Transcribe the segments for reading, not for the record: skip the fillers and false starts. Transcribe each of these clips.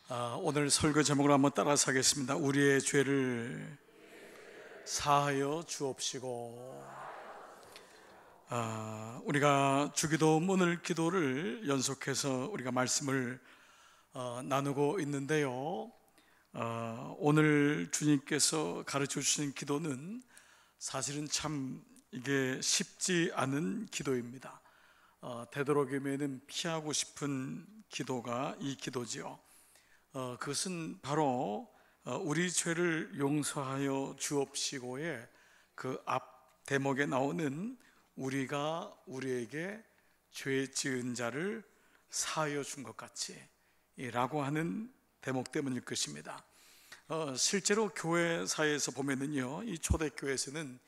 오늘 설교 제목을 한번 따라서 하겠습니다. 우리의 죄를 사하여 주옵시고. 우리가 주기도문 기도를 연속해서 우리가 말씀을 나누고 있는데요. 오늘 주님께서 가르쳐 주신 기도는 사실은 참 이게 쉽지 않은 기도입니다. 되도록이면 피하고 싶은 기도가 이 기도지요. 그것은 바로 우리 죄를 용서하여 주옵시고의 그 앞 대목에 나오는 우리가 우리에게 죄 지은 자를 사하여 준 것 같이 라고 하는 대목 때문일 것입니다. 실제로 교회사에서 보면은요, 이 초대교회에서는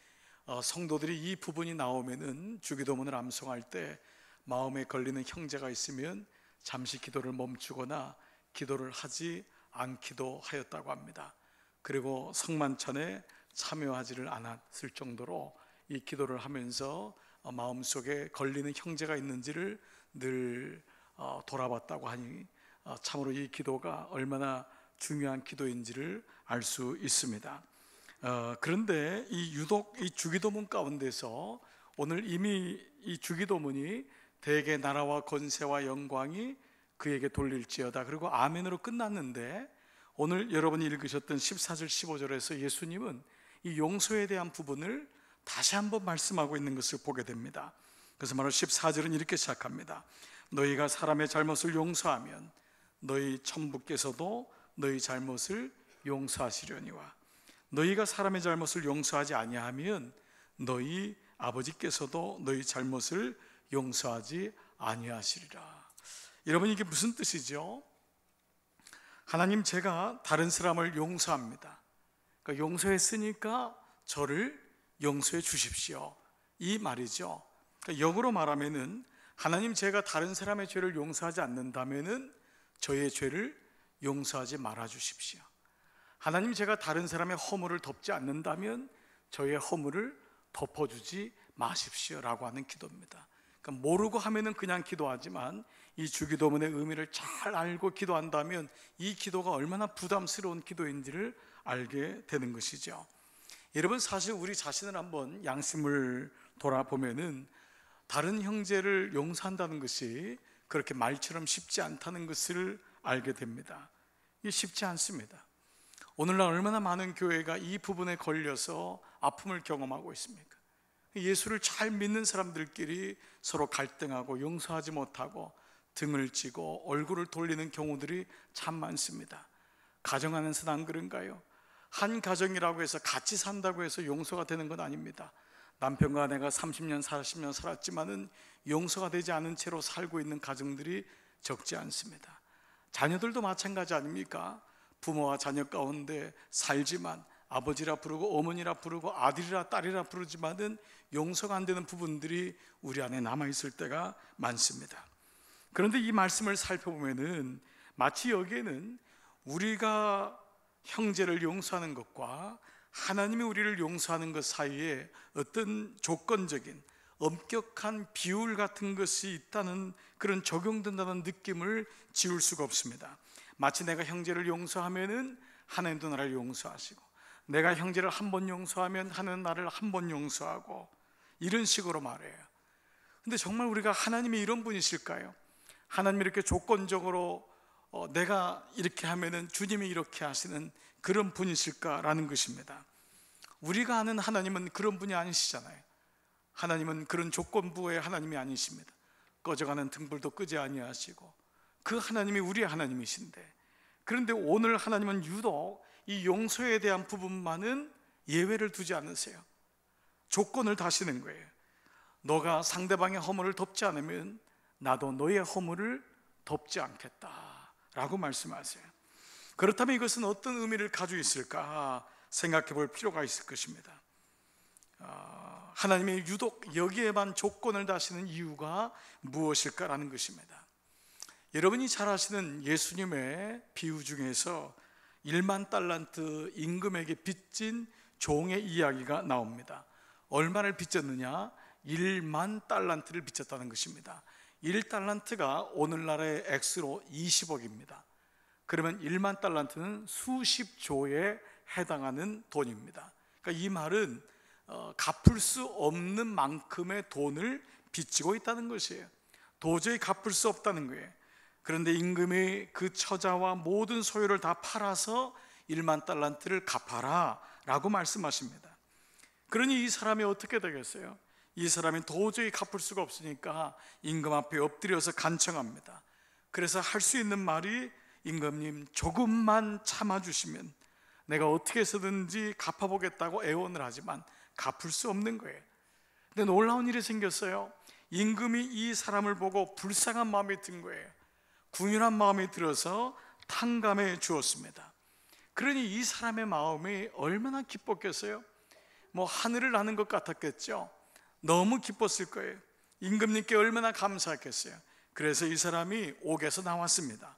성도들이 이 부분이 나오면은 주기도문을 암송할 때 마음에 걸리는 형제가 있으면 잠시 기도를 멈추거나 기도를 하지 않기도 하였다고 합니다. 그리고 성만찬에 참여하지를 않았을 정도로 이 기도를 하면서 마음속에 걸리는 형제가 있는지를 늘 돌아봤다고 하니 참으로 이 기도가 얼마나 중요한 기도인지를 알 수 있습니다. 그런데 유독 이 주기도문 가운데서 오늘 이미 이 주기도문이 대개 나라와 권세와 영광이 그에게 돌릴지어다, 그리고 아멘으로 끝났는데, 오늘 여러분이 읽으셨던 14절 15절에서 예수님은 이 용서에 대한 부분을 다시 한번 말씀하고 있는 것을 보게 됩니다. 그래서 바로 14절은 이렇게 시작합니다. 너희가 사람의 잘못을 용서하면 너희 천부께서도 너희 잘못을 용서하시려니와 너희가 사람의 잘못을 용서하지 아니하면 너희 아버지께서도 너희 잘못을 용서하지 아니하시리라. 여러분, 이게 무슨 뜻이죠? 하나님, 제가 다른 사람을 용서합니다. 그러니까 용서했으니까 저를 용서해 주십시오, 이 말이죠. 그러니까 역으로 말하면은 하나님, 제가 다른 사람의 죄를 용서하지 않는다면은 저의 죄를 용서하지 말아 주십시오. 하나님, 제가 다른 사람의 허물을 덮지 않는다면 저의 허물을 덮어주지 마십시오 라고 하는 기도입니다. 그러니까 모르고 하면은 그냥 기도하지만 이 주기도문의 의미를 잘 알고 기도한다면 이 기도가 얼마나 부담스러운 기도인지를 알게 되는 것이죠. 여러분, 사실 우리 자신을 한번 양심을 돌아보면은 다른 형제를 용서한다는 것이 그렇게 말처럼 쉽지 않다는 것을 알게 됩니다. 이게 쉽지 않습니다. 오늘날 얼마나 많은 교회가 이 부분에 걸려서 아픔을 경험하고 있습니까? 예수를 잘 믿는 사람들끼리 서로 갈등하고 용서하지 못하고 등을 찌고 얼굴을 돌리는 경우들이 참 많습니다. 가정 안에서는 안 그런가요? 한 가정이라고 해서 같이 산다고 해서 용서가 되는 건 아닙니다. 남편과 아내가 30년 40년 살았지만은 용서가 되지 않은 채로 살고 있는 가정들이 적지 않습니다. 자녀들도 마찬가지 아닙니까? 부모와 자녀 가운데 살지만 아버지라 부르고 어머니라 부르고 아들이라 딸이라 부르지만은 용서가 안 되는 부분들이 우리 안에 남아있을 때가 많습니다. 그런데 이 말씀을 살펴보면은 마치 여기에는 우리가 형제를 용서하는 것과 하나님이 우리를 용서하는 것 사이에 어떤 조건적인 엄격한 비율 같은 것이 있다는, 그런 적용된다는 느낌을 지울 수가 없습니다. 마치 내가 형제를 용서하면은 하나님도 나를 용서하시고, 내가 형제를 한 번 용서하면 하나님은 나를 한 번 용서하고, 이런 식으로 말해요. 근데 정말 우리가 하나님이 이런 분이실까요? 하나님이 이렇게 조건적으로 내가 이렇게 하면은 주님이 이렇게 하시는 그런 분이실까라는 것입니다. 우리가 아는 하나님은 그런 분이 아니시잖아요. 하나님은 그런 조건부의 하나님이 아니십니다. 꺼져가는 등불도 끄지 아니하시고 그 하나님이 우리의 하나님이신데, 그런데 오늘 하나님은 유독 이 용서에 대한 부분만은 예외를 두지 않으세요. 조건을 다시는 거예요. 너가 상대방의 허물을 덮지 않으면 나도 너의 허물을 덮지 않겠다 라고 말씀하세요. 그렇다면 이것은 어떤 의미를 가지고 있을까 생각해 볼 필요가 있을 것입니다. 하나님이 유독 여기에만 조건을 다시는 이유가 무엇일까라는 것입니다. 여러분이 잘 아시는 예수님의 비유 중에서 1만 달란트 임금에게 빚진 종의 이야기가 나옵니다. 얼마를 빚졌느냐? 1만 달란트를 빚졌다는 것입니다. 1달란트가 오늘날의 액수로 20억입니다. 그러면 1만 달란트는 수십 조에 해당하는 돈입니다. 그러니까 이 말은 갚을 수 없는 만큼의 돈을 빚지고 있다는 것이에요. 도저히 갚을 수 없다는 거예요. 그런데 임금이 그 처자와 모든 소유를 다 팔아서 1만 달란트를 갚아라 라고 말씀하십니다. 그러니 이 사람이 어떻게 되겠어요? 이 사람이 도저히 갚을 수가 없으니까 임금 앞에 엎드려서 간청합니다. 그래서 할 수 있는 말이, 임금님 조금만 참아주시면 내가 어떻게 해서든지 갚아보겠다고 애원을 하지만 갚을 수 없는 거예요. 근데 놀라운 일이 생겼어요. 임금이 이 사람을 보고 불쌍한 마음이 든 거예요. 궁휼한 마음이 들어서 탕감해 주었습니다. 그러니 이 사람의 마음이 얼마나 기뻤겠어요? 뭐 하늘을 나는 것 같았겠죠. 너무 기뻤을 거예요. 임금님께 얼마나 감사했겠어요. 그래서 이 사람이 옥에서 나왔습니다.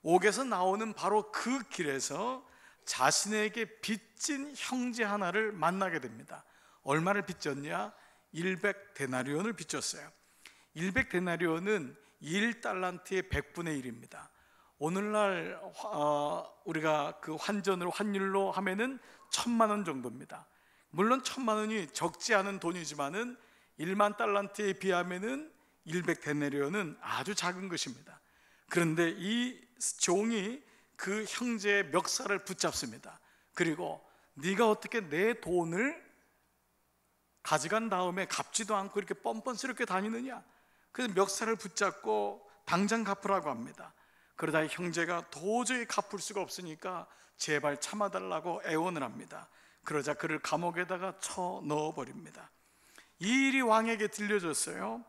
옥에서 나오는 바로 그 길에서 자신에게 빚진 형제 하나를 만나게 됩니다. 얼마를 빚졌냐? 100데나리온을 빚졌어요. 100데나리온은 1달란트의 100분의 1입니다. 오늘날 우리가 그 환율로 하면은 1,000만 원 정도입니다. 물론 1,000만 원이 적지 않은 돈이지만은 1만 달란트에 비하면은 100데나리온은 아주 작은 것입니다. 그런데 이 종이 그 형제의 멱살을 붙잡습니다. 그리고 네가 어떻게 내 돈을 가져간 다음에 갚지도 않고 이렇게 뻔뻔스럽게 다니느냐? 그래서 멱살을 붙잡고 당장 갚으라고 합니다. 그러다 형제가 도저히 갚을 수가 없으니까 제발 참아달라고 애원을 합니다. 그러자 그를 감옥에다가 쳐 넣어버립니다. 이 일이 왕에게 들려졌어요.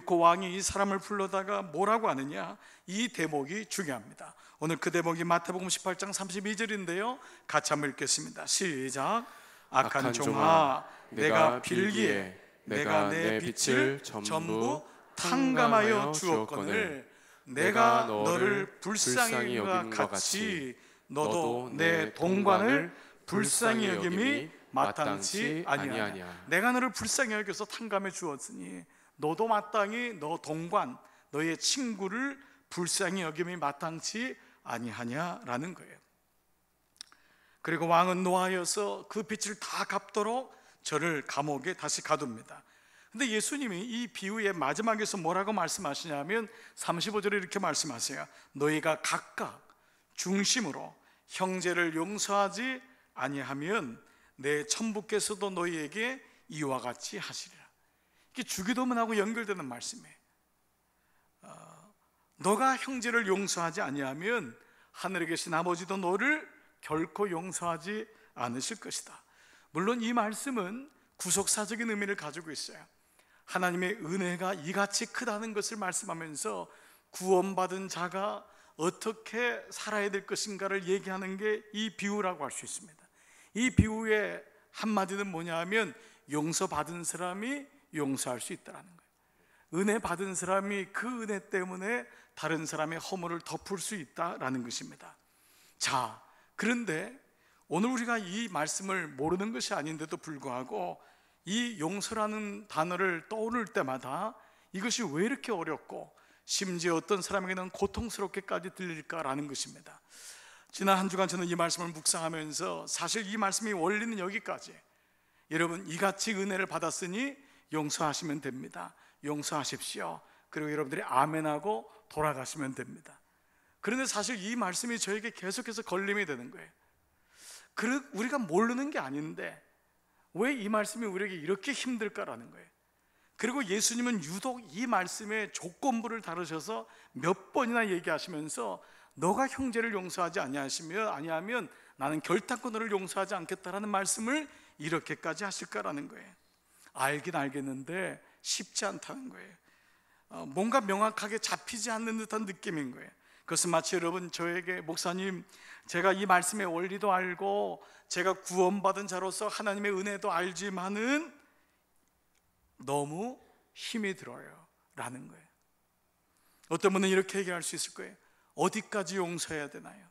그 왕이 이 사람을 불러다가 뭐라고 하느냐? 이 대목이 중요합니다. 오늘 그 대목이 마태복음 18장 32절인데요 같이 한번 읽겠습니다. 시작. 악한 종아, 내가 빌기에 내가 내 빚을 전부 탕감하여 주었거늘 내가 너를 불쌍히 여긴 것 같이 너도 내 동관을 불쌍히 여김이 마땅치 아니하냐. 내가 너를 불쌍히 여겨서 탕감해 주었으니 너도 마땅히 너 동관, 너의 친구를 불쌍히 여김이 마땅치 아니하냐라는 거예요. 그리고 왕은 노하여서 그 빚을 다 갚도록 저를 감옥에 다시 가둡니다. 근데 예수님이 이 비유의 마지막에서 뭐라고 말씀하시냐면 35절에 이렇게 말씀하세요. 너희가 각각 중심으로 형제를 용서하지 아니하면 내 천부께서도 너희에게 이와 같이 하시리라. 이게 주기도문하고 연결되는 말씀이에요. 너가 형제를 용서하지 아니하면 하늘에 계신 아버지도 너를 결코 용서하지 않으실 것이다. 물론 이 말씀은 구속사적인 의미를 가지고 있어요. 하나님의 은혜가 이같이 크다는 것을 말씀하면서 구원받은 자가 어떻게 살아야 될 것인가를 얘기하는 게 이 비유라고 할 수 있습니다. 이 비유의 한마디는 뭐냐 하면 용서받은 사람이 용서할 수 있다는 거예요. 은혜 받은 사람이 그 은혜 때문에 다른 사람의 허물을 덮을 수 있다라는 것입니다. 자, 그런데 오늘 우리가 이 말씀을 모르는 것이 아닌데도 불구하고 이 용서라는 단어를 떠오를 때마다 이것이 왜 이렇게 어렵고 심지어 어떤 사람에게는 고통스럽게까지 들릴까라는 것입니다. 지난 한 주간 저는 이 말씀을 묵상하면서 사실 이 말씀의 원리는 여기까지, 여러분 이같이 은혜를 받았으니 용서하시면 됩니다. 용서하십시오. 그리고 여러분들이 아멘하고 돌아가시면 됩니다. 그런데 사실 이 말씀이 저에게 계속해서 걸림이 되는 거예요. 우리가 모르는 게 아닌데 왜 이 말씀이 우리에게 이렇게 힘들까라는 거예요. 그리고 예수님은 유독 이 말씀의 조건부를 다루셔서 몇 번이나 얘기하시면서 너가 형제를 용서하지 아니하면 나는 결단코 너를 용서하지 않겠다라는 말씀을 이렇게까지 하실까라는 거예요. 알긴 알겠는데 쉽지 않다는 거예요. 뭔가 명확하게 잡히지 않는 듯한 느낌인 거예요. 그것은 마치 여러분 저에게 목사님 제가 이 말씀의 원리도 알고 제가 구원받은 자로서 하나님의 은혜도 알지만은 너무 힘이 들어요 라는 거예요. 어떤 분은 이렇게 얘기할 수 있을 거예요. 어디까지 용서해야 되나요?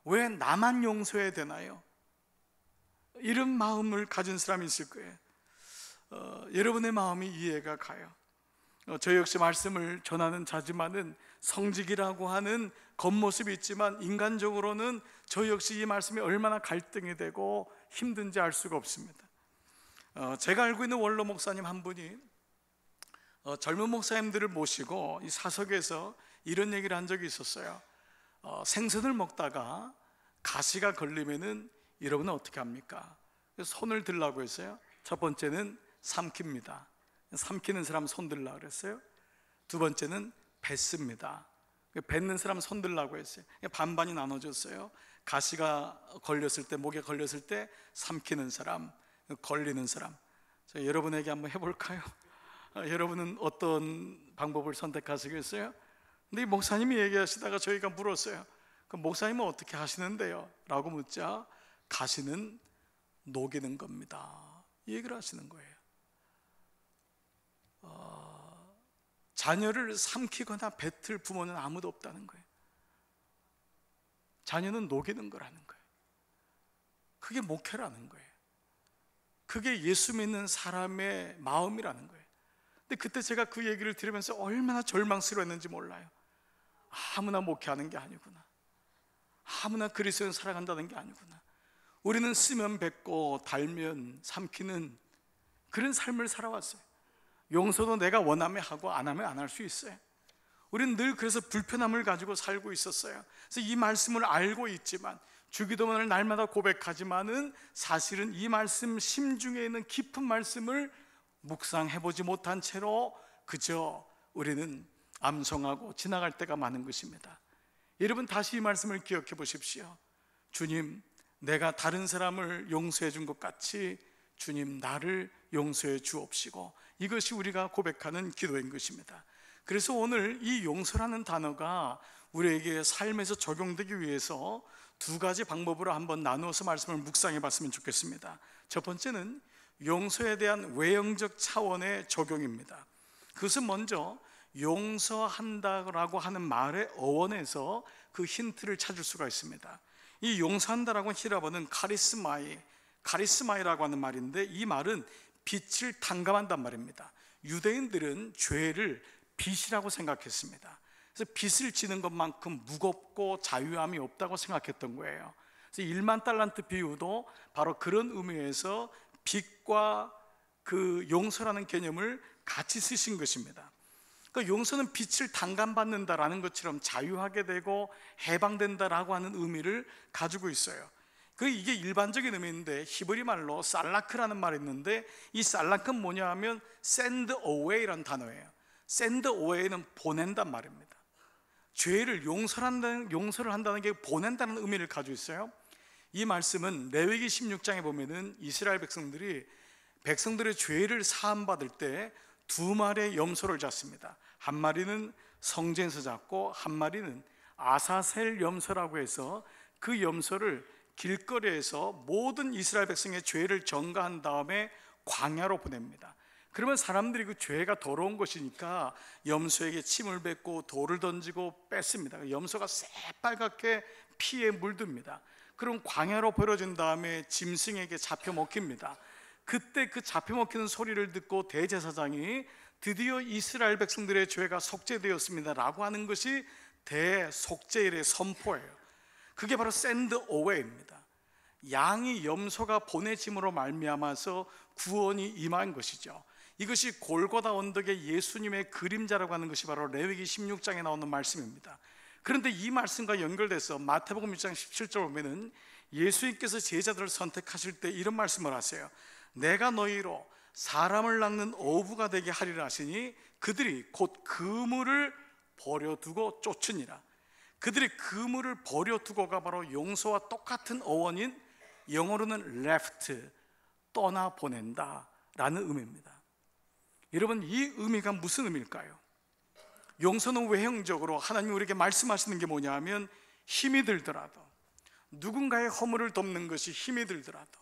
왜 나만 용서해야 되나요? 이런 마음을 가진 사람이 있을 거예요. 여러분의 마음이 이해가 가요. 저 역시 말씀을 전하는 자지만은 성직이라고 하는 겉모습이 있지만 인간적으로는 저 역시 이 말씀이 얼마나 갈등이 되고 힘든지 알 수가 없습니다. 제가 알고 있는 원로 목사님 한 분이 젊은 목사님들을 모시고 이 사석에서 이런 얘기를 한 적이 있었어요. 생선을 먹다가 가시가 걸리면은 여러분은 어떻게 합니까? 손을 들라고 했어요. 첫 번째는 삼킵니다. 삼키는 사람 손 들라 그랬어요. 두 번째는 뱉습니다. 뱉는 사람 손 들라고 했어요. 반반이 나눠졌어요. 가시가 걸렸을 때, 목에 걸렸을 때 삼키는 사람, 걸리는 사람. 자, 여러분에게 한번 해볼까요? 여러분은 어떤 방법을 선택하시겠어요? 근데 이 목사님이 얘기하시다가 저희가 물었어요. 그럼 목사님은 어떻게 하시는데요? 라고 묻자 가시는 녹이는 겁니다, 이 얘기를 하시는 거예요. 자녀를 삼키거나 뱉을 부모는 아무도 없다는 거예요. 자녀는 녹이는 거라는 거예요. 그게 목회라는 거예요. 그게 예수 믿는 사람의 마음이라는 거예요. 근데 그때 제가 그 얘기를 들으면서 얼마나 절망스러웠는지 몰라요. 아무나 목회하는 게 아니구나, 아무나 그리스도를 살아간다는 게 아니구나. 우리는 쓰면 뱉고 달면 삼키는 그런 삶을 살아왔어요. 용서도 내가 원하면 하고 안 하면 안 할 수 있어요. 우리는 늘 그래서 불편함을 가지고 살고 있었어요. 그래서 이 말씀을 알고 있지만, 주기도문을 날마다 고백하지만은 사실은 이 말씀 심중에 있는 깊은 말씀을 묵상해보지 못한 채로 그저 우리는 암송하고 지나갈 때가 많은 것입니다. 여러분, 다시 이 말씀을 기억해 보십시오. 주님, 내가 다른 사람을 용서해 준 것 같이 주님 나를 용서해 주옵시고, 이것이 우리가 고백하는 기도인 것입니다. 그래서 오늘 이 용서라는 단어가 우리에게 삶에서 적용되기 위해서 두 가지 방법으로 한번 나누어서 말씀을 묵상해 봤으면 좋겠습니다. 첫 번째는 용서에 대한 외형적 차원의 적용입니다. 그것은 먼저 용서한다라고 하는 말의 어원에서 그 힌트를 찾을 수가 있습니다. 이 용서한다라고 하는 히라보는 카리스마이라고 하는 말인데, 이 말은 빛을 탕감한단 말입니다. 유대인들은 죄를 빛이라고 생각했습니다. 그래서 빛을 지는 것만큼 무겁고 자유함이 없다고 생각했던 거예요. 그래서 1만 달란트 비유도 바로 그런 의미에서 빛과 그 용서라는 개념을 같이 쓰신 것입니다. 그러니까 용서는 빛을 탕감받는다라는 것처럼 자유하게 되고 해방된다라고 하는 의미를 가지고 있어요. 이게 일반적인 의미인데, 히브리 말로 살라크라는 말이 있는데, 이 살라크는 뭐냐 하면 send away라는 단어예요. send away는 보낸단 말입니다. 죄를 용서를 한다는 게 보낸다는 의미를 가지고 있어요. 이 말씀은 레위기 16장에 보면은 이스라엘 백성들의 죄를 사함받을 때 두 마리의 염소를 잡습니다. 한 마리는 성전에서 잡고 한 마리는 아사셀 염소라고 해서 그 염소를 길거리에서 모든 이스라엘 백성의 죄를 전가한 다음에 광야로 보냅니다. 그러면 사람들이 그 죄가 더러운 것이니까 염소에게 침을 뱉고 돌을 던지고 뺐습니다. 염소가 새빨갛게 피에 물듭니다. 그럼 광야로 버려진 다음에 짐승에게 잡혀 먹힙니다. 그때 그 잡혀 먹히는 소리를 듣고 대제사장이 드디어 이스라엘 백성들의 죄가 속죄되었습니다 라고 하는 것이 대속죄일의 선포예요. 그게 바로 샌드 오웨이입니다. 양이 염소가 보내짐으로 말미암아서 구원이 임한 것이죠. 이것이 골고다 언덕의 예수님의 그림자라고 하는 것이 바로 레위기 16장에 나오는 말씀입니다. 그런데 이 말씀과 연결돼서 마태복음 1장 17절 보면은 예수님께서 제자들을 선택하실 때 이런 말씀을 하세요. 내가 너희로 사람을 낚는 어부가 되게 하리라 하시니 그들이 곧 그물을 버려두고 쫓으니라. 그들이 그물을 버려두고가 바로 용서와 똑같은 어원인 영어로는 left, 떠나보낸다 라는 의미입니다. 여러분, 이 의미가 무슨 의미일까요? 용서는 외형적으로 하나님이 우리에게 말씀하시는 게 뭐냐 하면, 힘이 들더라도, 누군가의 허물을 덮는 것이 힘이 들더라도,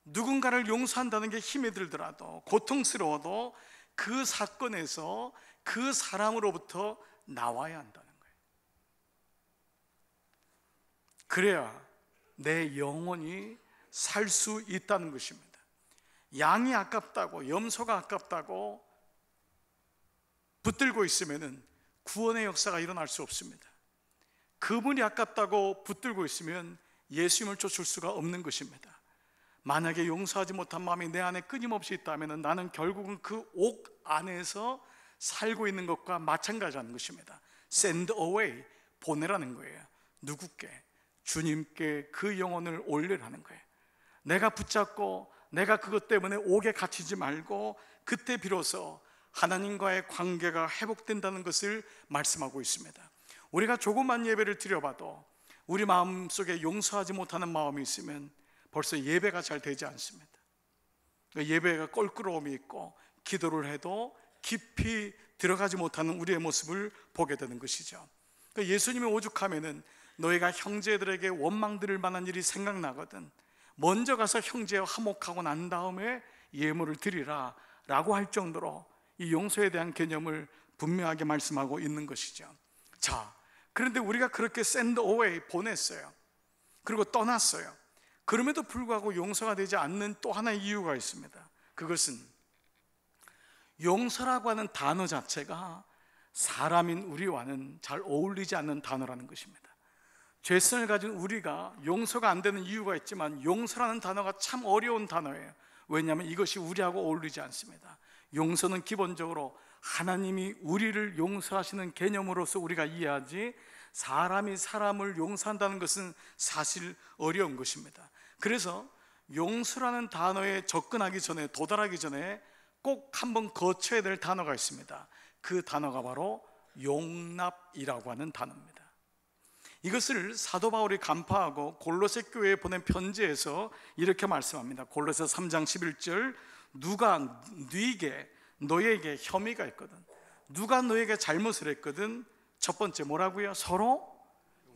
누군가를 용서한다는 게 힘이 들더라도, 고통스러워도 그 사건에서 그 사람으로부터 나와야 한다는 거예요. 그래야 내 영혼이 살 수 있다는 것입니다. 양이 아깝다고, 염소가 아깝다고 붙들고 있으면 구원의 역사가 일어날 수 없습니다. 그분이 아깝다고 붙들고 있으면 예수님을 쫓을 수가 없는 것입니다. 만약에 용서하지 못한 마음이 내 안에 끊임없이 있다면 나는 결국은 그 옥 안에서 살고 있는 것과 마찬가지라는 것입니다. Send away, 보내라는 거예요. 누구께? 주님께 그 영혼을 올리라는 거예요. 내가 붙잡고 내가 그것 때문에 옥에 갇히지 말고 그때 비로소 하나님과의 관계가 회복된다는 것을 말씀하고 있습니다. 우리가 조그만 예배를 드려봐도 우리 마음속에 용서하지 못하는 마음이 있으면 벌써 예배가 잘 되지 않습니다. 예배가 껄끄러움이 있고 기도를 해도 깊이 들어가지 못하는 우리의 모습을 보게 되는 것이죠. 예수님이 오죽하면은 너희가 형제들에게 원망 들을 만한 일이 생각나거든 먼저 가서 형제와 화목하고 난 다음에 예물을 드리라 라고 할 정도로 이 용서에 대한 개념을 분명하게 말씀하고 있는 것이죠. 자, 그런데 우리가 그렇게 send away, 보냈어요. 그리고 떠났어요. 그럼에도 불구하고 용서가 되지 않는 또 하나의 이유가 있습니다. 그것은 용서라고 하는 단어 자체가 사람인 우리와는 잘 어울리지 않는 단어라는 것입니다. 죄성을 가진 우리가 용서가 안 되는 이유가 있지만 용서라는 단어가 참 어려운 단어예요. 왜냐하면 이것이 우리하고 어울리지 않습니다. 용서는 기본적으로 하나님이 우리를 용서하시는 개념으로서 우리가 이해하지 사람이 사람을 용서한다는 것은 사실 어려운 것입니다. 그래서 용서라는 단어에 접근하기 전에, 도달하기 전에 꼭 한번 거쳐야 될 단어가 있습니다. 그 단어가 바로 용납이라고 하는 단어입니다. 이것을 사도 바울이 간파하고 골로새 교회에 보낸 편지에서 이렇게 말씀합니다. 골로새 3장 11절, 누가 너에게 혐의가 있거든, 누가 너에게 잘못을 했거든, 첫 번째 뭐라고요? 서로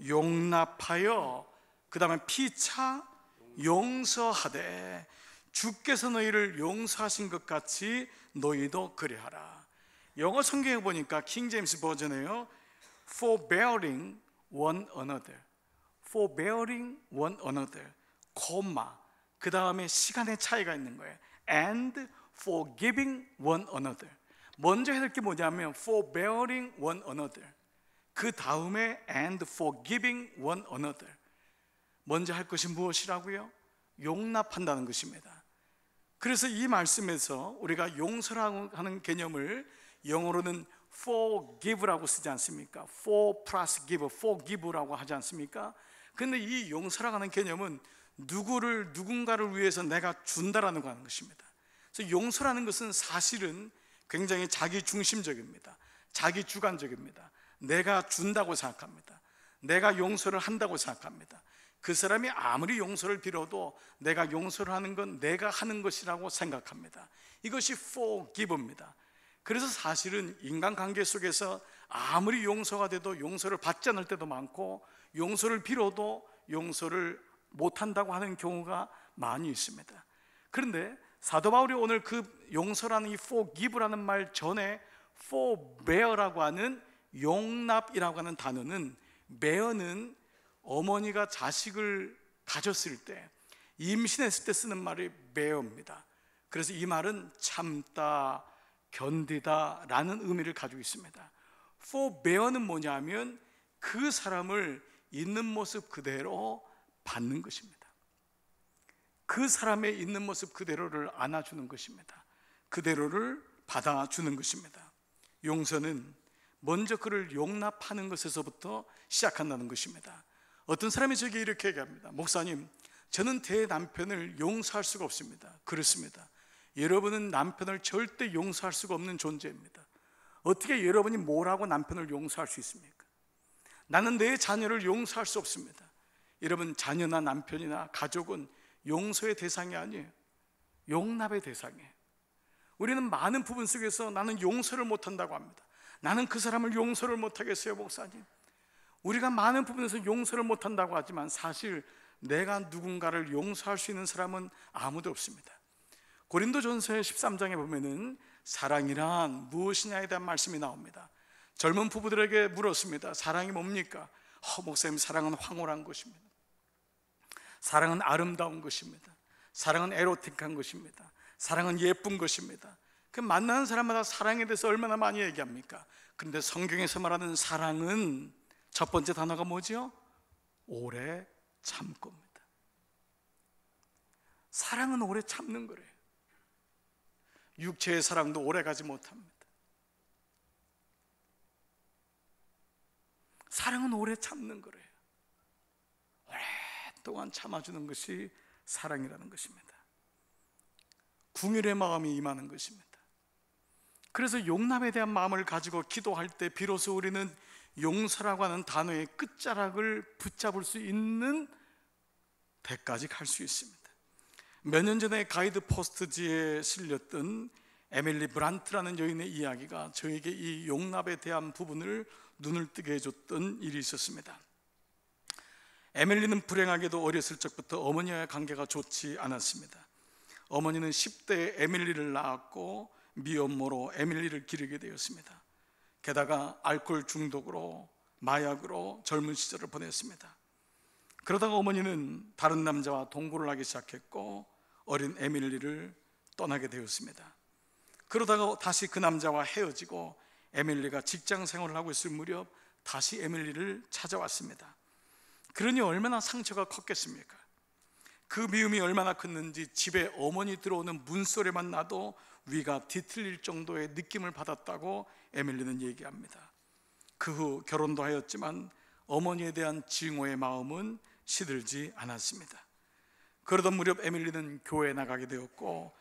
용납하여, 그 다음에 피차 용서하되 주께서 너희를 용서하신 것 같이 너희도 그래하라. 영어 성경에 보니까 킹 제임스 버전에요, forbearing one another, forbearing one another, 콤마, 그 다음에 시간의 차이가 있는 거예요. and forgiving one another. 먼저 해야 될 게 뭐냐면 forbearing one another, 그 다음에 and forgiving one another. 먼저 할 것이 무엇이라고요? 용납한다는 것입니다. 그래서 이 말씀에서 우리가 용서라고 하는 개념을 영어로는 forgive라고 쓰지 않습니까? for plus give, forgive라고 하지 않습니까? 근데 이 용서라고 하는 개념은 누군가를 위해서 내가 준다라는 거 하는 것입니다. 그래서 용서라는 것은 사실은 굉장히 자기 중심적입니다. 자기 주관적입니다. 내가 준다고 생각합니다. 내가 용서를 한다고 생각합니다. 그 사람이 아무리 용서를 빌어도 내가 용서를 하는 건 내가 하는 것이라고 생각합니다. 이것이 forgive입니다. 그래서 사실은 인간관계 속에서 아무리 용서가 돼도 용서를 받지 않을 때도 많고 용서를 빌어도 용서를 못한다고 하는 경우가 많이 있습니다. 그런데 사도 바울이 오늘 그 용서라는 이 forgive라는 말 전에 forbear라고 하는 용납이라고 하는 단어는, bear는 어머니가 자식을 가졌을 때, 임신했을 때 쓰는 말이 bear입니다. 그래서 이 말은 참다, 견디다 라는 의미를 가지고 있습니다. forbear는 뭐냐면 그 사람을 있는 모습 그대로 받는 것입니다. 그 사람의 있는 모습 그대로를 안아주는 것입니다. 그대로를 받아주는 것입니다. 용서는 먼저 그를 용납하는 것에서부터 시작한다는 것입니다. 어떤 사람이 저에게 이렇게 얘기합니다. 목사님, 저는 제 남편을 용서할 수가 없습니다. 그렇습니다. 여러분은 남편을 절대 용서할 수가 없는 존재입니다. 어떻게 여러분이 뭐라고 남편을 용서할 수 있습니까? 나는 내 자녀를 용서할 수 없습니다. 여러분, 자녀나 남편이나 가족은 용서의 대상이 아니에요. 용납의 대상이에요. 우리는 많은 부분 속에서 나는 용서를 못한다고 합니다. 나는 그 사람을 용서를 못하겠어요, 목사님. 우리가 많은 부분에서 용서를 못한다고 하지만 사실 내가 누군가를 용서할 수 있는 사람은 아무도 없습니다. 고린도전서의 13장에 보면은 사랑이란 무엇이냐에 대한 말씀이 나옵니다. 젊은 부부들에게 물었습니다. 사랑이 뭡니까? 목사님, 사랑은 황홀한 것입니다. 사랑은 아름다운 것입니다. 사랑은 에로틱한 것입니다. 사랑은 예쁜 것입니다. 그 만나는 사람마다 사랑에 대해서 얼마나 많이 얘기합니까? 그런데 성경에서 말하는 사랑은 첫 번째 단어가 뭐죠? 오래 참고입니다. 사랑은 오래 참는 거래요. 육체의 사랑도 오래 가지 못합니다. 사랑은 오래 참는 거래요. 오랫동안 참아주는 것이 사랑이라는 것입니다. 궁율의 마음이 임하는 것입니다. 그래서 용납에 대한 마음을 가지고 기도할 때 비로소 우리는 용서라고 하는 단어의 끝자락을 붙잡을 수 있는 데까지 갈 수 있습니다. 몇 년 전에 가이드 포스트지에 실렸던 에밀리 브란트라는 여인의 이야기가 저에게 이 용납에 대한 부분을 눈을 뜨게 해줬던 일이 있었습니다. 에밀리는 불행하게도 어렸을 적부터 어머니와의 관계가 좋지 않았습니다. 어머니는 10대에 에밀리를 낳았고 미혼모로 에밀리를 기르게 되었습니다. 게다가 알코올 중독으로 마약으로 젊은 시절을 보냈습니다. 그러다가 어머니는 다른 남자와 동거를 하기 시작했고 어린 에밀리를 떠나게 되었습니다. 그러다가 다시 그 남자와 헤어지고 에밀리가 직장 생활을 하고 있을 무렵 다시 에밀리를 찾아왔습니다. 그러니 얼마나 상처가 컸겠습니까? 그 미움이 얼마나 컸는지 집에 어머니 들어오는 문소리만 나도 위가 뒤틀릴 정도의 느낌을 받았다고 에밀리는 얘기합니다. 그 후 결혼도 하였지만 어머니에 대한 증오의 마음은 시들지 않았습니다. 그러던 무렵 에밀리는 교회에 나가게 되었고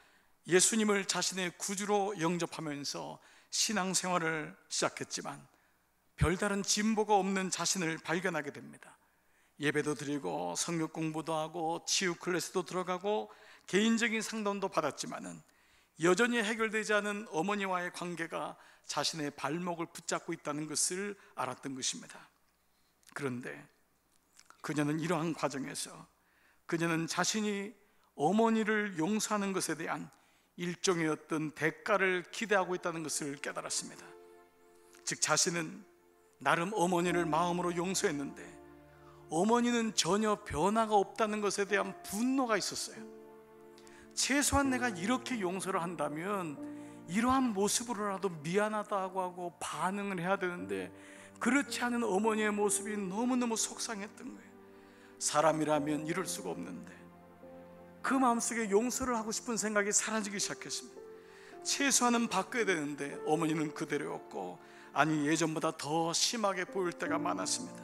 예수님을 자신의 구주로 영접하면서 신앙생활을 시작했지만 별다른 진보가 없는 자신을 발견하게 됩니다. 예배도 드리고 성경 공부도 하고 치유 클래스도 들어가고 개인적인 상담도 받았지만은 여전히 해결되지 않은 어머니와의 관계가 자신의 발목을 붙잡고 있다는 것을 알았던 것입니다. 그런데 그녀는 이러한 과정에서 그녀는 자신이 어머니를 용서하는 것에 대한 일종의 어떤 대가를 기대하고 있다는 것을 깨달았습니다. 즉 자신은 나름 어머니를 마음으로 용서했는데 어머니는 전혀 변화가 없다는 것에 대한 분노가 있었어요. 최소한 내가 이렇게 용서를 한다면 이러한 모습으로라도 미안하다고 하고 반응을 해야 되는데 그렇지 않은 어머니의 모습이 너무너무 속상했던 거예요. 사람이라면 이럴 수가 없는데 그 마음속에 용서를 하고 싶은 생각이 사라지기 시작했습니다. 최소한은 바꿔야 되는데 어머니는 그대로였고 아니 예전보다 더 심하게 보일 때가 많았습니다.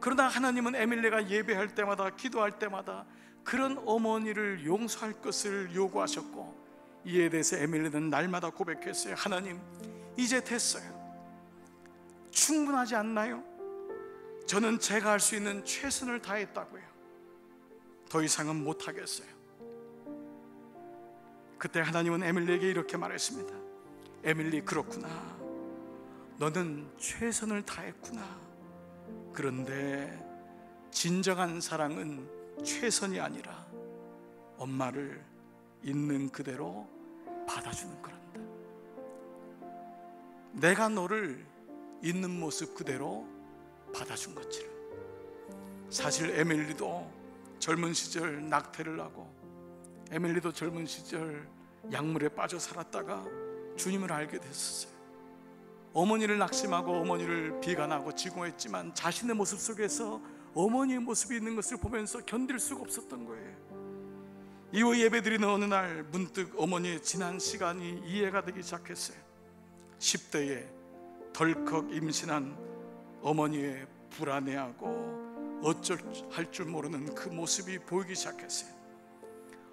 그러나 하나님은 에밀리가 예배할 때마다 기도할 때마다 그런 어머니를 용서할 것을 요구하셨고 이에 대해서 에밀리는 날마다 고백했어요. 하나님 이제 됐어요. 충분하지 않나요? 저는 제가 할 수 있는 최선을 다했다고요. 더 이상은 못하겠어요. 그때 하나님은 에밀리에게 이렇게 말했습니다. 에밀리 그렇구나. 너는 최선을 다했구나. 그런데 진정한 사랑은 최선이 아니라 엄마를 있는 그대로 받아주는 거란다. 내가 너를 있는 모습 그대로 받아준 것처럼. 사실 에밀리도 젊은 시절 낙태를 하고 에밀리도 젊은 시절 약물에 빠져 살았다가 주님을 알게 됐었어요. 어머니를 낙심하고 어머니를 비관하고 지공했지만 자신의 모습 속에서 어머니의 모습이 있는 것을 보면서 견딜 수가 없었던 거예요. 이후 예배드리는 어느 날 문득 어머니의 지난 시간이 이해가 되기 시작했어요. 10대에 덜컥 임신한 어머니의 불안해하고 어쩔 할 줄 모르는 그 모습이 보이기 시작했어요.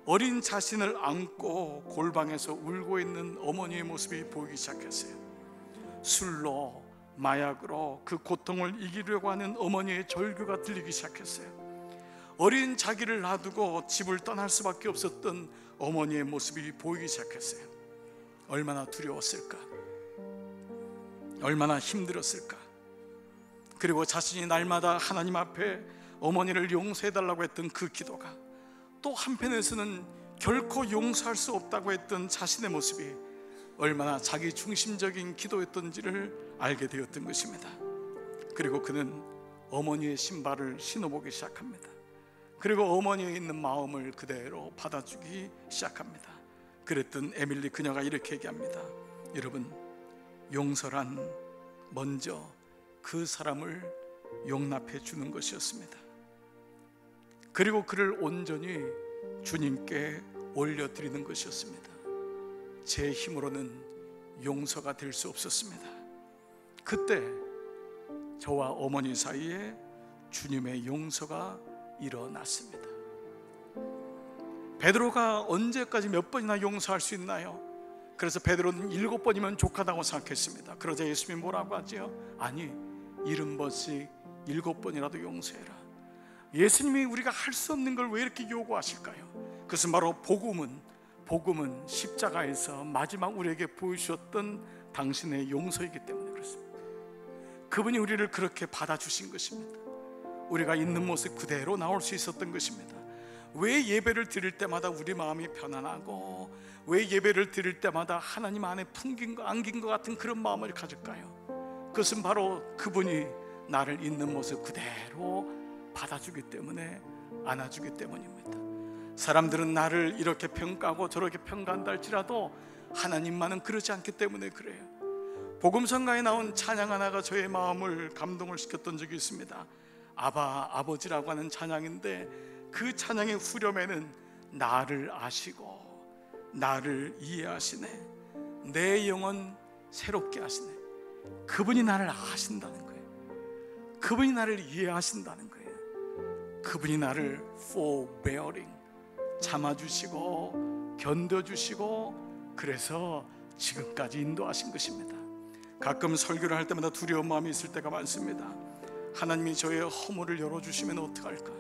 어린 자신을 안고 골방에서 울고 있는 어머니의 모습이 보이기 시작했어요. 술로 마약으로 그 고통을 이기려고 하는 어머니의 절규가 들리기 시작했어요. 어린 자기를 놔두고 집을 떠날 수밖에 없었던 어머니의 모습이 보이기 시작했어요. 얼마나 두려웠을까, 얼마나 힘들었을까. 그리고 자신이 날마다 하나님 앞에 어머니를 용서해달라고 했던 그 기도가 또 한편에서는 결코 용서할 수 없다고 했던 자신의 모습이 얼마나 자기 중심적인 기도였던지를 알게 되었던 것입니다. 그리고 그는 어머니의 신발을 신어보기 시작합니다. 그리고 어머니에 있는 마음을 그대로 받아주기 시작합니다. 그랬던 에밀리 그녀가 이렇게 얘기합니다. 여러분, 용서란 먼저 그 사람을 용납해 주는 것이었습니다. 그리고 그를 온전히 주님께 올려드리는 것이었습니다. 제 힘으로는 용서가 될 수 없었습니다. 그때 저와 어머니 사이에 주님의 용서가 일어났습니다. 베드로가 언제까지 몇 번이나 용서할 수 있나요? 그래서 베드로는 7번이면 족하다고 생각했습니다. 그러자 예수님이 뭐라고 하죠? 아니, 70번씩 7번이라도 용서해라. 예수님이 우리가 할 수 없는 걸 왜 이렇게 요구하실까요? 그것은 바로 복음은 십자가에서 마지막 우리에게 보여주셨던 당신의 용서이기 때문에 그렇습니다. 그분이 우리를 그렇게 받아주신 것입니다. 우리가 있는 모습 그대로 나올 수 있었던 것입니다. 왜 예배를 드릴 때마다 우리 마음이 편안하고, 왜 예배를 드릴 때마다 하나님 안에 안긴 것 같은 그런 마음을 가질까요? 그것은 바로 그분이 나를 있는 모습 그대로 받아주기 때문에, 안아주기 때문입니다. 사람들은 나를 이렇게 평가하고 저렇게 평가한다 할지라도 하나님만은 그러지 않기 때문에 그래요. 복음성가에 나온 찬양 하나가 저의 마음을 감동을 시켰던 적이 있습니다. 아바, 아버지라고 하는 찬양인데, 그 찬양의 후렴에는 나를 아시고 나를 이해하시네, 내 영혼 새롭게 하시네. 그분이 나를 아신다는 거예요. 그분이 나를 이해하신다는 거예요. 그분이 나를 forbearing, 참아주시고 견뎌주시고, 그래서 지금까지 인도하신 것입니다. 가끔 설교를 할 때마다 두려운 마음이 있을 때가 많습니다. 하나님이 저의 허물을 열어주시면 어떡할까?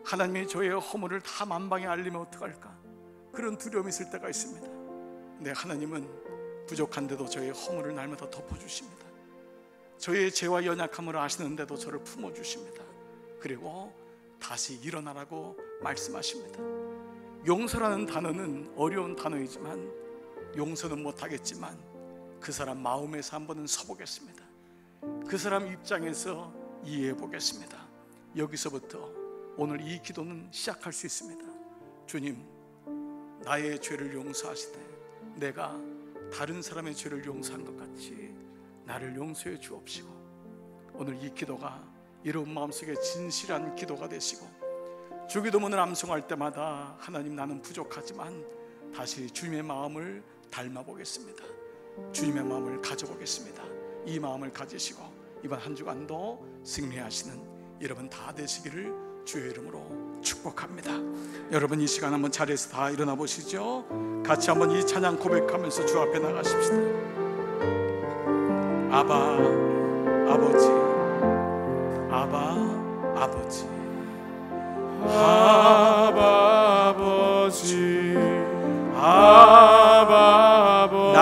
하나님이 저의 허물을 다 만방에 알리면 어떡할까? 그런 두려움이 있을 때가 있습니다. 근데 하나님은 부족한데도 저의 허물을 날마다 덮어주십니다. 저의 죄와 연약함을 아시는데도 저를 품어주십니다. 그리고 다시 일어나라고 말씀하십니다. 용서라는 단어는 어려운 단어이지만, 용서는 못하겠지만 그 사람 마음에서 한번은 서보겠습니다. 그 사람 입장에서 이해해 보겠습니다. 여기서부터 오늘 이 기도는 시작할 수 있습니다. 주님, 나의 죄를 용서하시되 내가 다른 사람의 죄를 용서한 것 같이 나를 용서해 주옵시고, 오늘 이 기도가 이런 마음속에 진실한 기도가 되시고, 주기도문을 암송할 때마다 하나님, 나는 부족하지만 다시 주님의 마음을 닮아보겠습니다. 주님의 마음을 가져보겠습니다. 이 마음을 가지시고 이번 한 주간도 승리하시는 여러분 다 되시기를 주의 이름으로 축복합니다. 여러분, 이 시간 한번 자리에서 다 일어나 보시죠. 같이 한번 이 찬양 고백하면서 주 앞에 나가십시다. 아바 아버지, 아바 아버지, 아바 아버지, 아바 아버지,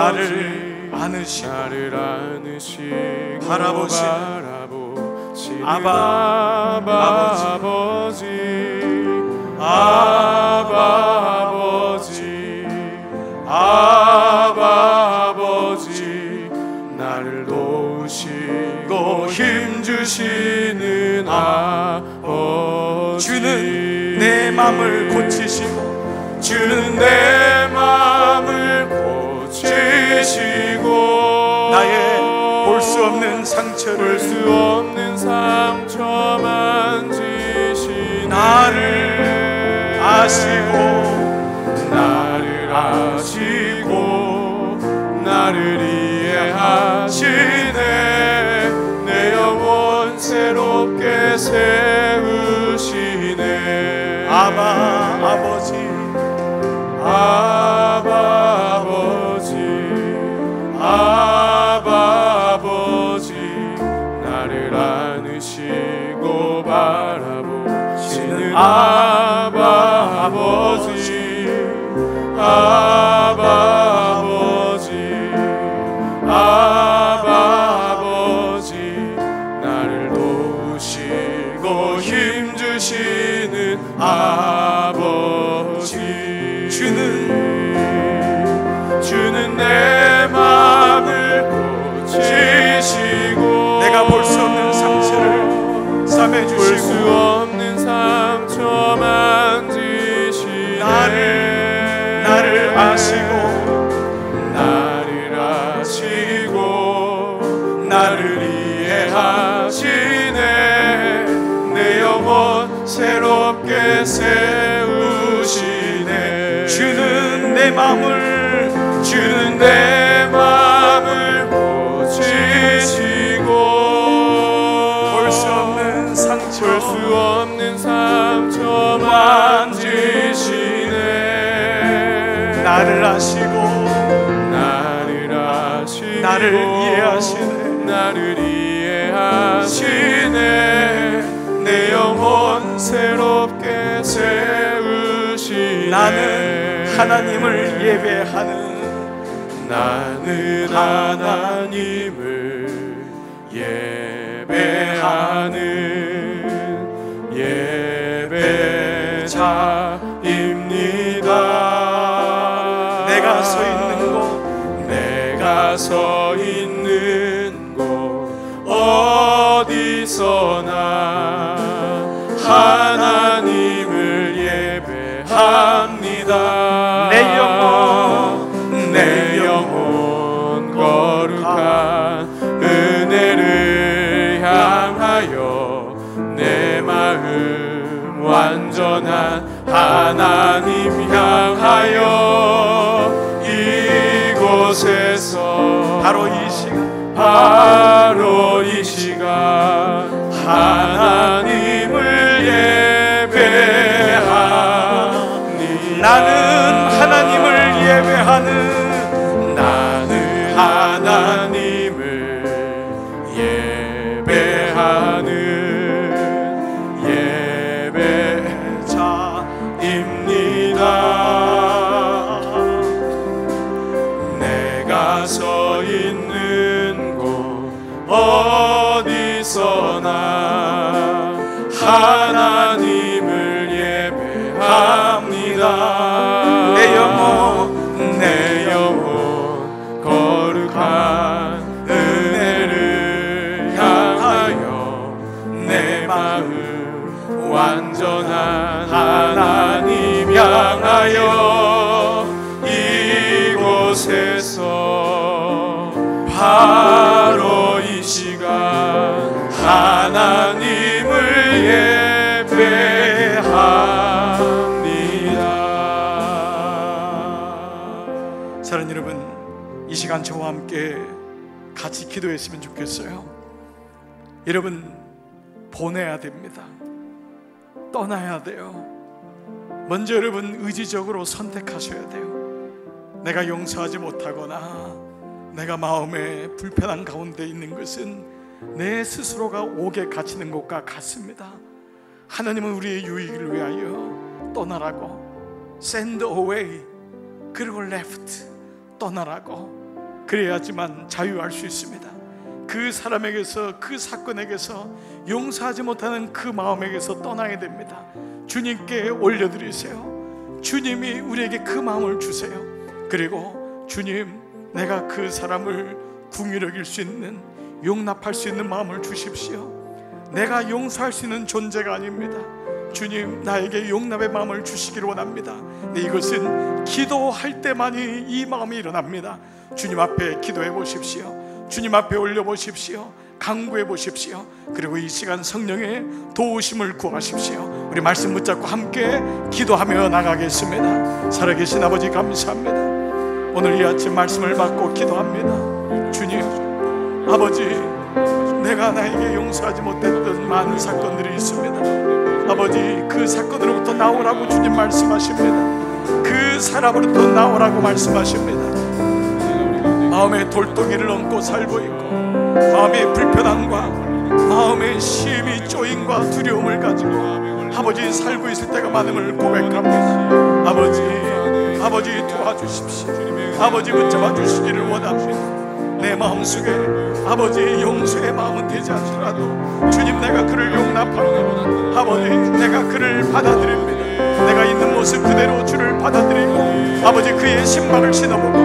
나를 안으시고 바라보시는 아바 아버지, 아바 아버지, 아바 아버지, 나를 도우시고 힘주시는 아버지, 주는 내 마음을 고치시고, 주는 내 마음을 고치시고, 나의 볼 수 없는 상처를 만지시네. 나를 아시고 나를 이해하시네. 내 영혼 새롭게 세우시네. 아바 아버지, 아바 아버지, 아바 아버지, 나를 안으시고 바라보시는 아바 아버지, 아바 아버지, 아바 아버지, 나를 도우시고 힘주시는 아버지, 주는 내 마음을 고치시고, 내가 볼 수 없는 상처를 싸매주시고, 볼 수 없는 상처 만지시네. 나를 영혼 새롭게 세우시네. 주는 내 마음을 고치시고 볼 수 없는 상처 만지시네. 나를 아시고 나를 이해하시네. 내 영혼 새롭게 세우시네. 나는 하나님을 예배하는 예배자입니다. 내가 서 있는 곳 어디서나 하나님을 예배합니다. 내 영혼 거룩한 은혜를 향하여 내 마음 완전한 하나님 향하여 이곳에서 바로 이 시간 하나님을 예배합니다. 나는 하나님을 예배하는 예배자입니다. 내가 서 있는 곳 어디서나 하나님을 예배합니다. 내 영혼 거룩한 은혜를 향하여 내 마음 완전한 하나님 향하여 이곳에서 바로 이 시간 하나님을 예배합니다. 사랑하는 여러분, 이 시간 저와 함께 같이 기도했으면 좋겠어요. 여러분, 보내야 됩니다. 떠나야 돼요. 먼저 여러분 의지적으로 선택하셔야 돼요. 내가 용서하지 못하거나 내가 마음에 불편한 가운데 있는 것은 내 스스로가 옥에 갇히는 것과 같습니다. 하나님은 우리의 유익을 위하여 떠나라고, send away, 그리고 left, 떠나라고, 그래야지만 자유할 수 있습니다. 그 사람에게서, 그 사건에게서, 용서하지 못하는 그 마음에게서 떠나야 됩니다. 주님께 올려드리세요. 주님이 우리에게 그 마음을 주세요. 그리고 주님, 내가 그 사람을 긍휼히 여길 수 있는, 용납할 수 있는 마음을 주십시오. 내가 용서할 수 있는 존재가 아닙니다. 주님, 나에게 용납의 마음을 주시기를 원합니다. 네, 이것은 기도할 때만이 이 마음이 일어납니다. 주님 앞에 기도해 보십시오. 주님 앞에 올려보십시오. 간구해 보십시오. 그리고 이 시간 성령의 도우심을 구하십시오. 우리 말씀 붙잡고 함께 기도하며 나가겠습니다. 살아계신 아버지 감사합니다. 오늘 이 아침 말씀을 받고 기도합니다. 주님, 아버지, 내가 나에게 용서하지 못했던 많은 사건들이 있습니다. 아버지, 그 사건으로부터 나오라고 주님 말씀하십니다. 그 사람으로부터 나오라고 말씀하십니다. 마음에 돌덩이를 얹고 살고 있고, 마음의 불편함과 마음의 심히 쪼임과 두려움을 가지고 아버지 살고 있을 때가 많음을 고백합니다. 아버지 도와주십시오. 아버지 붙잡아 주시기를 원합니다. 내 마음속에 아버지 용서의 마음은 되지 않더라도 주님, 내가 그를 용납하고 아버지 내가 그를 받아들입니다. 내가 있는 모습 그대로 주를 받아들이고 아버지 그의 신발을 신어보고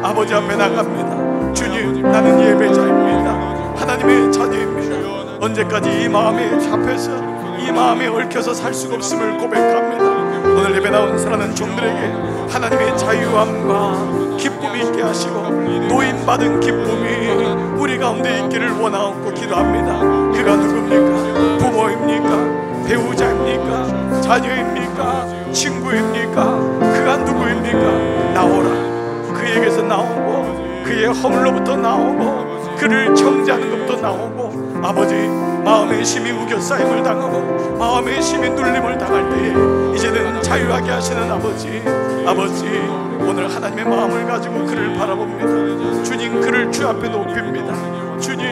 아버지 앞에 나갑니다. 주님, 나는 예배자입니다. 하나님의 자녀입니다. 언제까지 이 마음에 잡혀서 이 마음에 얽혀서 살 수가 없음을 고백합니다. 오늘 예배 나온 사랑하는 종들에게 하나님의 자유함과 기쁨이 있게 하시고 노임받은 기쁨이 우리 가운데 있기를 원하옵고 기도합니다. 그가 누굽니까? 부모입니까? 배우자입니까? 아들입니까? 자녀입니까? 친구입니까? 그가 누구입니까? 나오라. 그에게서 나오고 그의 허물로부터 나오고 그를 정죄하는 것부터 나오고, 아버지 마음의 심히 우겨싸임을 당하고 마음의 심히 눌림을 당할 때에 이제는 자유하게 하시는 아버지, 오늘 하나님의 마음을 가지고 그를 바라봅니다. 주님, 그를 주 앞에 높입니다. 주님,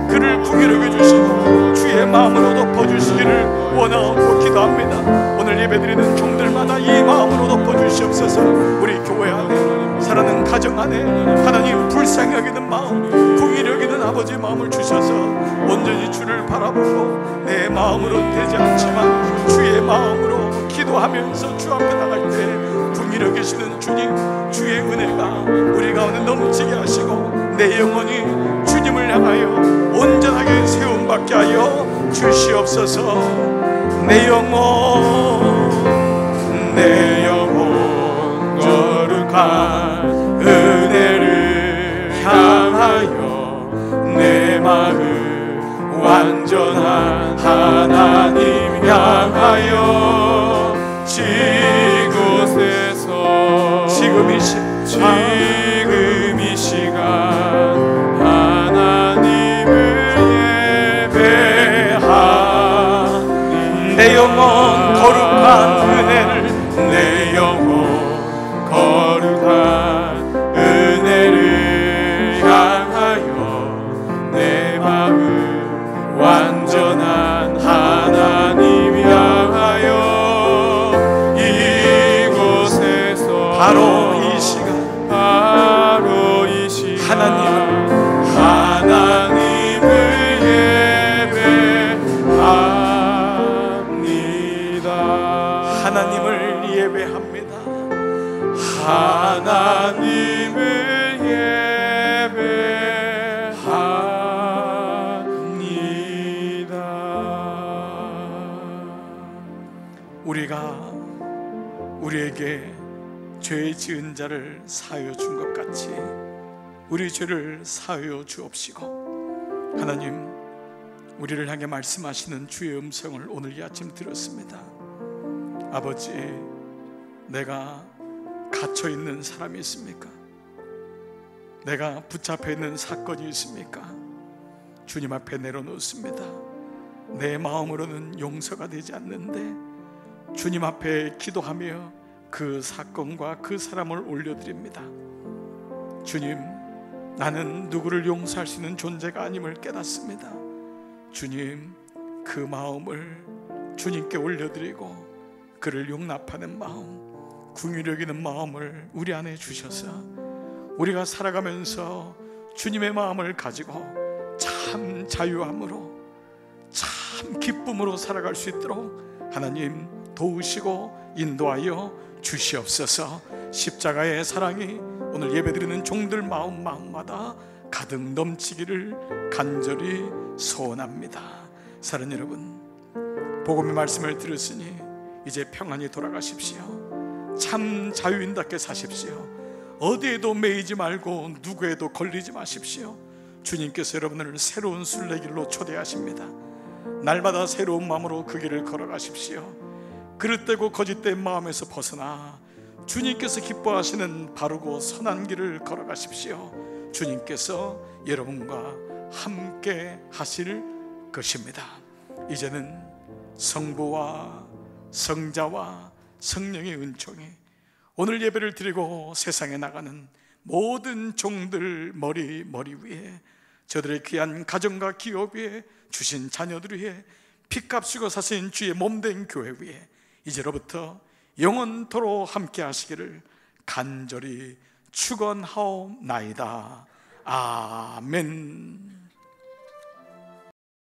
그를 궁유롭게 주시고 주의 마음으로 덮어주시기를 원하고 기도합니다. 오늘 예배드리는 종들마다 이 마음으로 덮어주시옵소서. 우리 교회 안에, 사랑하는 가정 안에 하나님 불쌍히 여기는 마음, 궁일히 여기는 아버지의 마음을 주셔서 온전히 주를 바라보고 내 마음으로는 되지 않지만 주의 마음으로 기도하면서 주 앞에 나갈 때 궁일히 여기시는 주님, 주의 은혜가 우리 가운데 넘치게 하시고 내 영혼이 주님을 향하여 온전하게 세움받게 하여 주시옵소서. 내 영혼 거룩한 은혜를 향하여 내 마음 완전한 하나님 향하여 지곳에서 지금 이 시간 하나님을 예배하니 내 영혼 거룩한 은혜를, 내 영혼 거룩한 은혜를 향하여 내 마음 완전한 하나님 향하여 이곳에서 바로 이 시간 하나님을 예배합니다. 하나님을 예배합니다. 하나님을 예배합니다. 우리가 우리에게 죄 지은 자를 사하여 준 것 같이 우리 죄를 사하여 주옵시고, 하나님, 우리를 향해 말씀하시는 주의 음성을 오늘 이 아침 들었습니다. 아버지, 내가 갇혀있는 사람이 있습니까? 내가 붙잡혀 있는 사건이 있습니까? 주님 앞에 내려놓습니다. 내 마음으로는 용서가 되지 않는데 주님 앞에 기도하며 그 사건과 그 사람을 올려드립니다. 주님, 나는 누구를 용서할 수 있는 존재가 아님을 깨닫습니다. 주님, 그 마음을 주님께 올려드리고 그를 용납하는 마음, 긍휼히 여기는 마음을 우리 안에 주셔서 우리가 살아가면서 주님의 마음을 가지고 참 자유함으로, 참 기쁨으로 살아갈 수 있도록 하나님 도우시고 인도하여 주시옵소서. 십자가의 사랑이 오늘 예배드리는 종들 마음마다 가득 넘치기를 간절히 소원합니다. 사랑하는 여러분, 복음의 말씀을 들으시니 이제 평안히 돌아가십시오. 참 자유인답게 사십시오. 어디에도 매이지 말고 누구에도 걸리지 마십시오. 주님께서 여러분을 새로운 순례길로 초대하십니다. 날마다 새로운 마음으로 그 길을 걸어가십시오. 그릇되고 거짓된 마음에서 벗어나 주님께서 기뻐하시는 바르고 선한 길을 걸어가십시오. 주님께서 여러분과 함께 하실 것입니다. 이제는 성부와 성자와 성령의 은총이 오늘 예배를 드리고 세상에 나가는 모든 종들 머리 위에, 저들의 귀한 가정과 기업 위에, 주신 자녀들 위에, 피값 주고 사신 주의 몸된 교회 위에 이제로부터 영원토록 함께 하시기를 간절히 축원하옵나이다. 아멘.